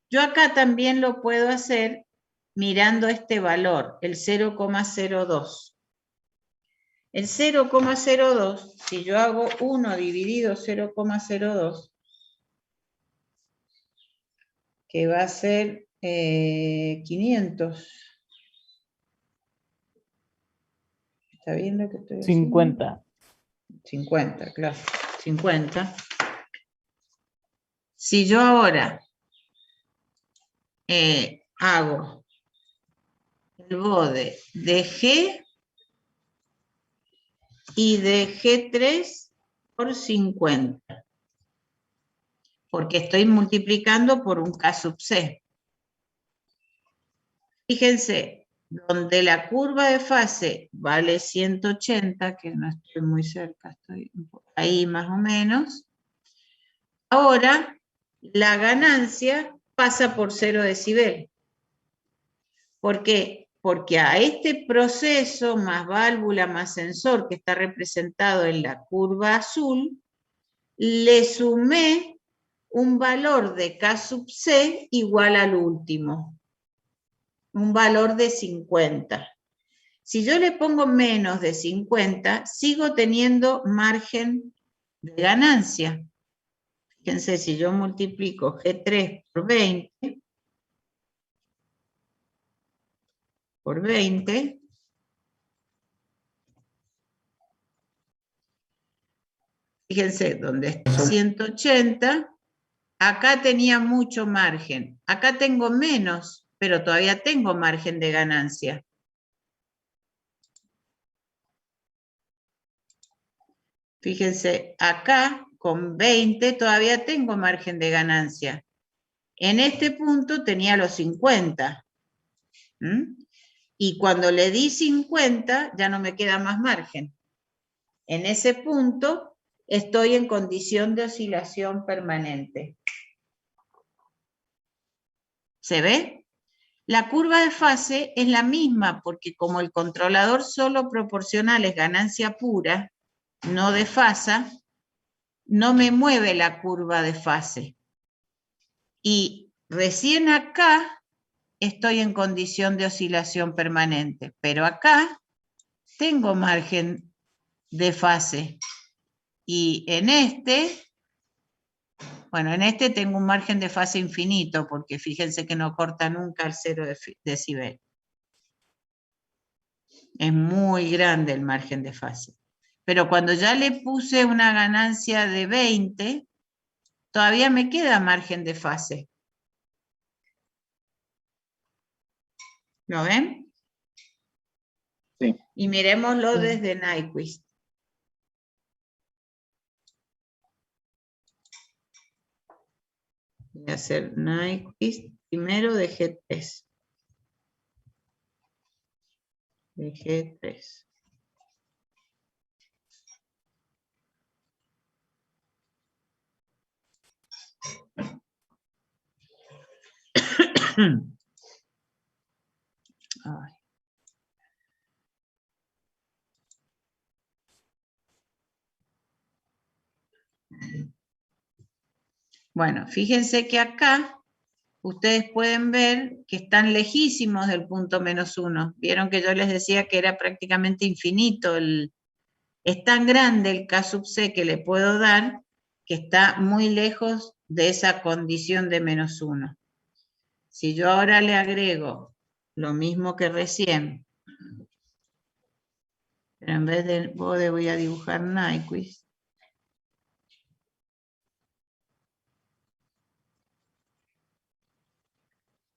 Yo acá también lo puedo hacer mirando este valor, el 0,02. El 0,02, si yo hago 1 dividido 0,02, que va a ser 500. ¿Está bien lo que estoy haciendo? 50. 50, claro. 50. Si yo ahora hago el bode de G y de G3 por 50, porque estoy multiplicando por un K sub C. Fíjense, donde la curva de fase vale 180, que no estoy muy cerca, estoy ahí más o menos, ahora la ganancia pasa por 0 decibel. ¿Por qué? Porque a este proceso más válvula más sensor que está representado en la curva azul, le sumé un valor de K sub C igual al último, un valor de 50. Si yo le pongo menos de 50, sigo teniendo margen de ganancia. Fíjense, si yo multiplico G3 por 20, fíjense, donde está 180, acá tenía mucho margen. Acá tengo menos, pero todavía tengo margen de ganancia. Fíjense, acá con 20 todavía tengo margen de ganancia. En este punto tenía los 50. Y cuando le di 50, ya no me queda más margen. En ese punto estoy en condición de oscilación permanente. ¿Se ve? La curva de fase es la misma porque como el controlador solo proporcional es ganancia pura, no desfasa, no me mueve la curva de fase. Y recién acá estoy en condición de oscilación permanente, pero acá tengo margen de fase. Y en este, bueno, en este tengo un margen de fase infinito, porque fíjense que no corta nunca el 0 decibel. Es muy grande el margen de fase. Pero cuando ya le puse una ganancia de 20, todavía me queda margen de fase. ¿Lo ven? Sí. Y miremoslo desde Nyquist. Voy a hacer Nyquist primero de G3. De G3. Ay. Bueno, fíjense que acá ustedes pueden ver que están lejísimos del punto -1. Vieron que yo les decía que era prácticamente infinito. Es tan grande el K sub C que le puedo dar que está muy lejos de esa condición de -1. Si yo ahora le agrego lo mismo que recién, pero en vez de Bode voy a dibujar Nyquist.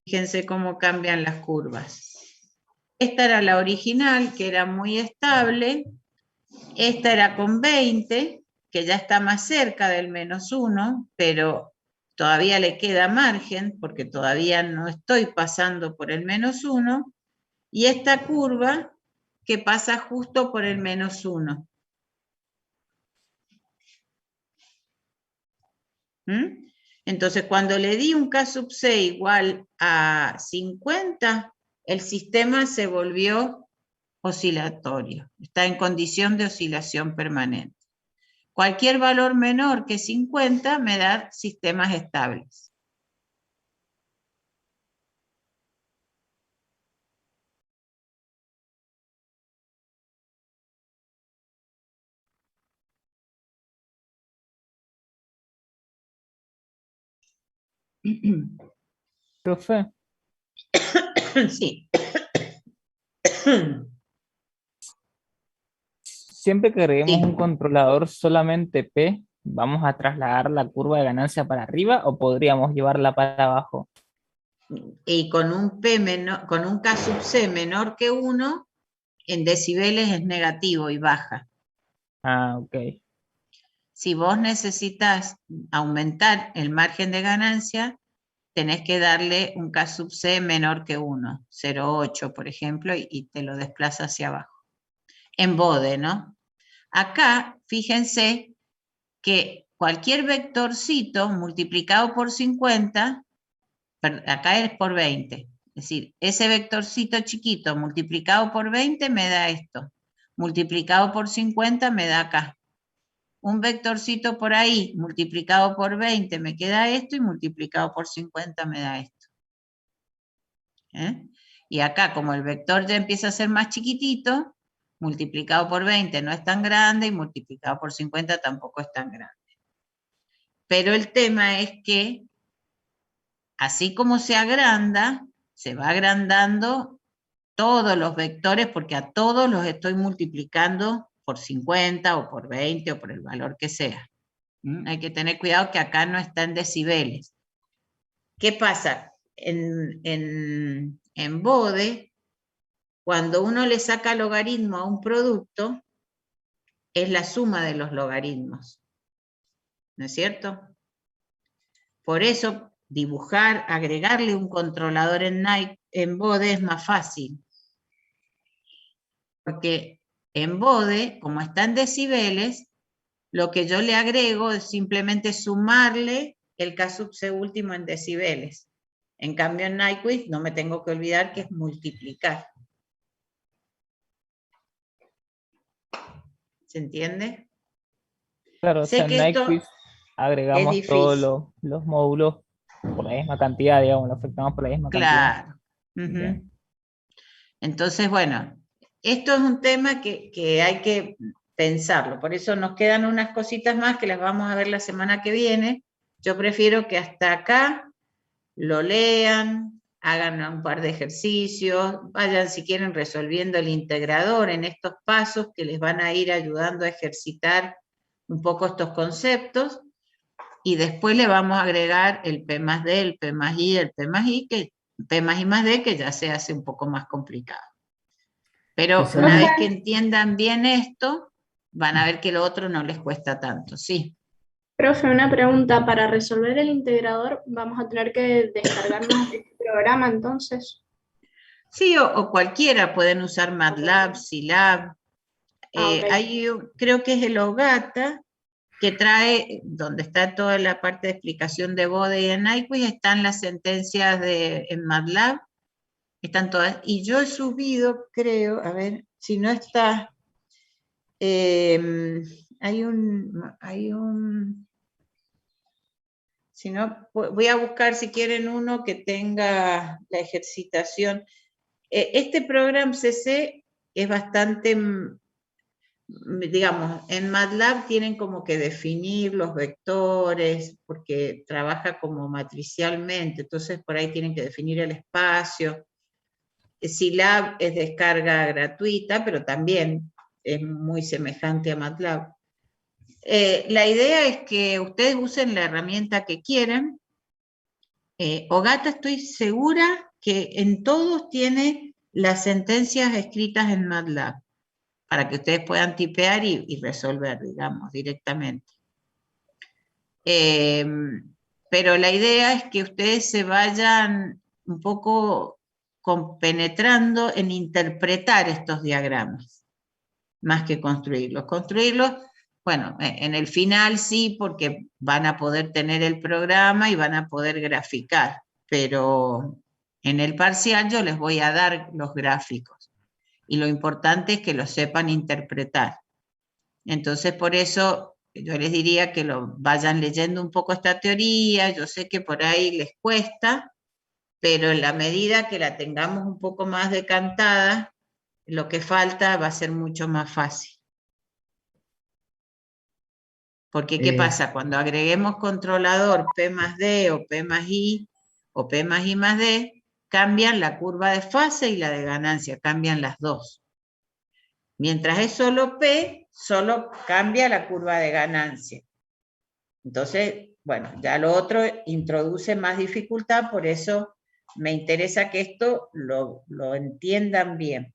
Fíjense cómo cambian las curvas. Esta era la original, que era muy estable. Esta era con 20, que ya está más cerca del -1, pero todavía le queda margen, porque todavía no estoy pasando por el -1. Y esta curva, que pasa justo por el -1. Entonces, cuando le di un K sub C igual a 50, el sistema se volvió oscilatorio. Está en condición de oscilación permanente. Cualquier valor menor que 50 me da sistemas estables. Profe, Sí. siempre que agreguemos Sí. un controlador solamente P, ¿vamos a trasladar la curva de ganancia para arriba o podríamos llevarla para abajo? Y con un P menor, con un K sub C menor que 1, en decibeles es negativo y baja. Ah, ok. Si vos necesitas aumentar el margen de ganancia, tenés que darle un K sub C menor que 1, 0,8 por ejemplo, y te lo desplaza hacia abajo. En Bode, ¿no? Acá, fíjense que cualquier vectorcito multiplicado por 50, acá es por 20, es decir, ese vectorcito chiquito multiplicado por 20 me da esto, multiplicado por 50 me da acá. Un vectorcito por ahí multiplicado por 20 me queda esto y multiplicado por 50 me da esto. Y acá, como el vector ya empieza a ser más chiquitito, multiplicado por 20 no es tan grande y multiplicado por 50 tampoco es tan grande. Pero el tema es que, así como se agranda, se va agrandando todos los vectores porque a todos los estoy multiplicando por 50 o por 20 o por el valor que sea. Hay que tener cuidado que acá no está en decibeles. ¿Qué pasa? En Bode, cuando uno le saca logaritmo a un producto, es la suma de los logaritmos. ¿No es cierto? Por eso, dibujar, agregarle un controlador en Bode es más fácil. Porque en Bode, como está en decibeles, lo que yo le agrego es simplemente sumarle el K sub C último en decibeles. En cambio, en Nyquist no me tengo que olvidar que es multiplicar. ¿Se entiende? Claro, o Sé sea, en que esto Nyquist es agregamos todos difícil. los módulos por la misma cantidad, digamos, lo afectamos por la misma cantidad. Claro. Ujú. Bien. Entonces, bueno, esto es un tema que hay que pensarlo. Por eso nos quedan unas cositas más que las vamos a ver la semana que viene. Yo prefiero que hasta acá lo lean, hagan un par de ejercicios, vayan si quieren resolviendo el integrador en estos pasos que les van a ir ayudando a ejercitar un poco estos conceptos, y después le vamos a agregar el P más D, el P más I, el P más I, P más I más D, que ya se hace un poco más complicado. Pero Susana, una vez que entiendan bien esto, van a ver que lo otro no les cuesta tanto, sí. Profe, una pregunta. Para resolver el integrador, ¿vamos a tener que descargarnos este programa entonces? Sí, o cualquiera, pueden usar MATLAB, Scilab. Ok. Creo que es el OGATA, que trae, donde está toda la parte de explicación de Bode y en Nyquist, están las sentencias en MATLAB, están todas. Y yo he subido, creo, a ver, si no está, hay un, si no, voy a buscar si quieren uno que tenga la ejercitación. Este programa CC es bastante, digamos, en MATLAB tienen como que definir los vectores, porque trabaja como matricialmente, entonces por ahí tienen que definir el espacio. Scilab es descarga gratuita, pero también es muy semejante a MATLAB. La idea es que ustedes usen la herramienta que quieran. OGATA estoy segura que en todos tiene las sentencias escritas en MATLAB, para que ustedes puedan tipear y resolver, digamos, directamente. Pero la idea es que ustedes se vayan un poco compenetrando en interpretar estos diagramas, más que construirlos. Construirlos, bueno, en el final sí, porque van a poder tener el programa y van a poder graficar, pero en el parcial yo les voy a dar los gráficos. Y lo importante es que lo sepan interpretar. Entonces, por eso yo les diría que lo vayan leyendo un poco esta teoría. Yo sé que por ahí les cuesta, pero en la medida que la tengamos un poco más decantada, lo que falta va a ser mucho más fácil. Porque, ¿qué pasa? Cuando agreguemos controlador P más D o P más I o P más I más D, cambian la curva de fase y la de ganancia, cambian las dos. Mientras es solo P, solo cambia la curva de ganancia. Entonces, bueno, ya lo otro introduce más dificultad, por eso me interesa que esto lo entiendan bien.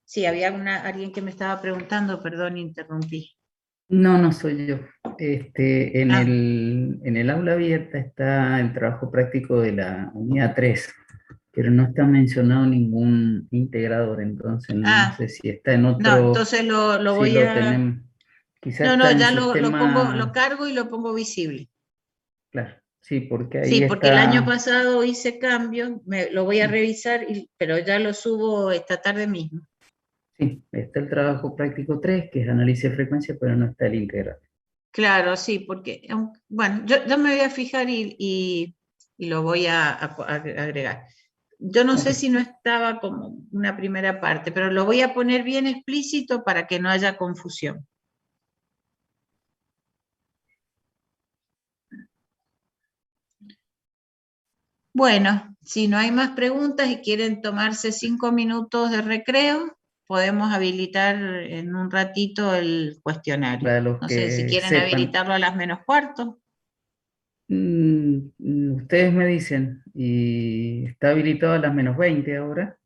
Sí, había alguien que me estaba preguntando, perdón, interrumpí. no soy yo. En Ah. en el aula abierta está el trabajo práctico de la unidad 3, pero no está mencionado ningún integrador, entonces no sé si está en No, otro, entonces lo si voy lo a... tenemos, quizás No, está en ya lo pongo, lo sistema, cargo y lo pongo visible. claro, sí, porque Sí, ahí porque el año está, pasado hice cambios, lo voy a revisar, pero ya lo subo esta tarde mismo. sí, está el trabajo práctico 3, que es análisis de frecuencia, pero no está el integrador. Claro, sí, porque, bueno, yo me voy a fijar y lo voy a agregar. Yo no sé Ok. si no estaba como una primera parte, pero lo voy a poner bien explícito para que no haya confusión. Bueno, si no hay más preguntas y quieren tomarse 5 minutos de recreo, podemos habilitar en un ratito el cuestionario. Para los No sé si que quieren sepan. habilitarlo a las -4. Ustedes me dicen, y está habilitado a las -20 ahora.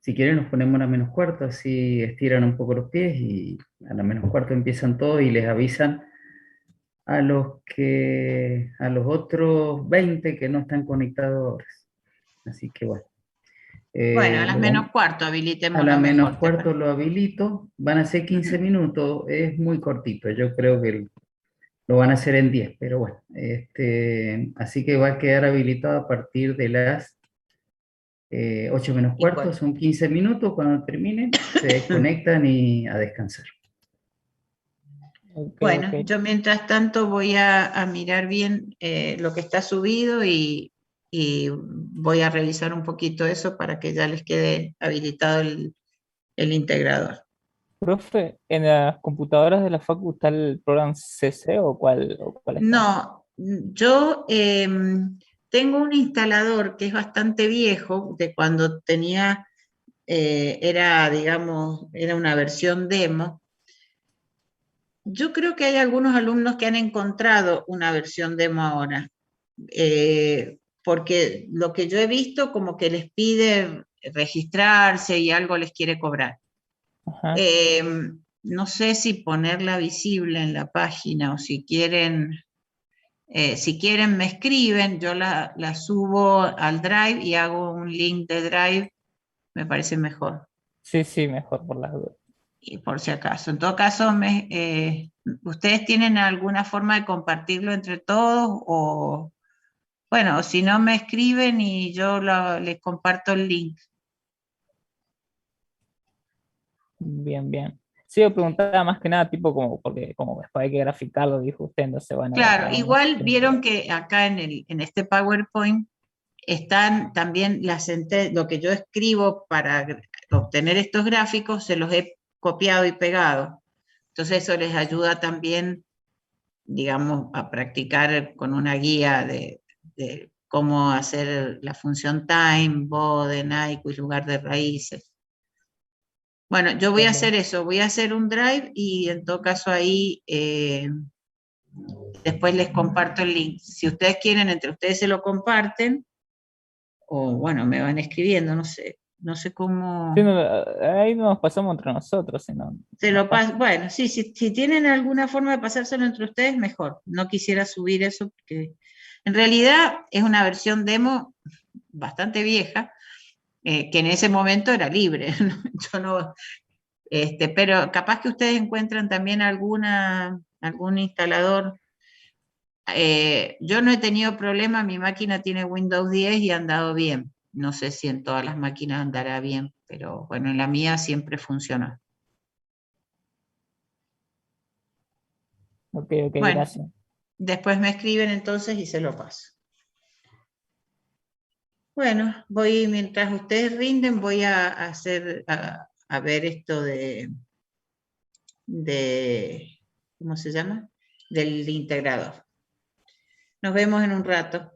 Si quieren nos ponemos a la menos cuarto, así estiran un poco los pies y a la menos cuarto empiezan todos y les avisan a los otros 20 que no están conectados ahora. Así que bueno. Bueno, a las menos cuarto A habilitémoslo la menos mejor. cuarto lo habilito, van a ser 15 minutos, es muy cortito, yo creo que lo van a hacer en 10, pero bueno, así que va a quedar habilitado a partir de las 8 menos cuarto, son 15 minutos, cuando terminen se desconectan y a descansar. Bueno, yo mientras tanto voy a mirar bien lo que está subido y voy a revisar un poquito eso para que ya les quede habilitado el integrador. Profe, ¿en las computadoras de la facu está el programa CC o cuál está? No, yo tengo un instalador que es bastante viejo, de cuando tenía, digamos, era una versión demo. Yo creo que hay algunos alumnos que han encontrado una versión demo ahora, porque lo que yo he visto como que les pide registrarse y algo les quiere cobrar. No sé si ponerla visible en la página o si quieren me escriben, yo la subo al Drive y hago un link de Drive, me parece mejor. Sí, mejor por las dudas. Y por si acaso. En todo caso, ¿ustedes tienen alguna forma de compartirlo entre todos? O, bueno, si no me escriben y yo les comparto el link. Bien. Sí, yo preguntaba más que nada, tipo, porque como después hay que graficarlo, dijo usted, entonces bueno. Claro, igual vieron que acá en este PowerPoint están también lo que yo escribo para obtener estos gráficos, se los he copiado y pegado. Entonces eso les ayuda también, digamos, a practicar con una guía de cómo hacer la función time, bode, nyquist, lugar de raíces. Bueno, yo voy a hacer eso, voy a hacer un drive y en todo caso ahí después les comparto el link. Si ustedes quieren, entre ustedes se lo comparten, o bueno, me van escribiendo, no sé cómo. Sí, ahí nos pasamos entre nosotros, si no. Bueno, sí, si tienen alguna forma de pasárselo entre ustedes, mejor. No quisiera subir eso porque en realidad es una versión demo bastante vieja, que en ese momento era libre. Yo no, pero capaz que ustedes encuentran también algún instalador. Yo no he tenido problema, mi máquina tiene Windows 10 y ha andado bien. No sé si en todas las máquinas andará bien, pero bueno, en la mía siempre funcionó. Ok, Bueno, gracias. después me escriben entonces y se lo paso. Bueno, mientras ustedes rinden, voy a ver esto ¿cómo se llama? Del integrador. Nos vemos en un rato.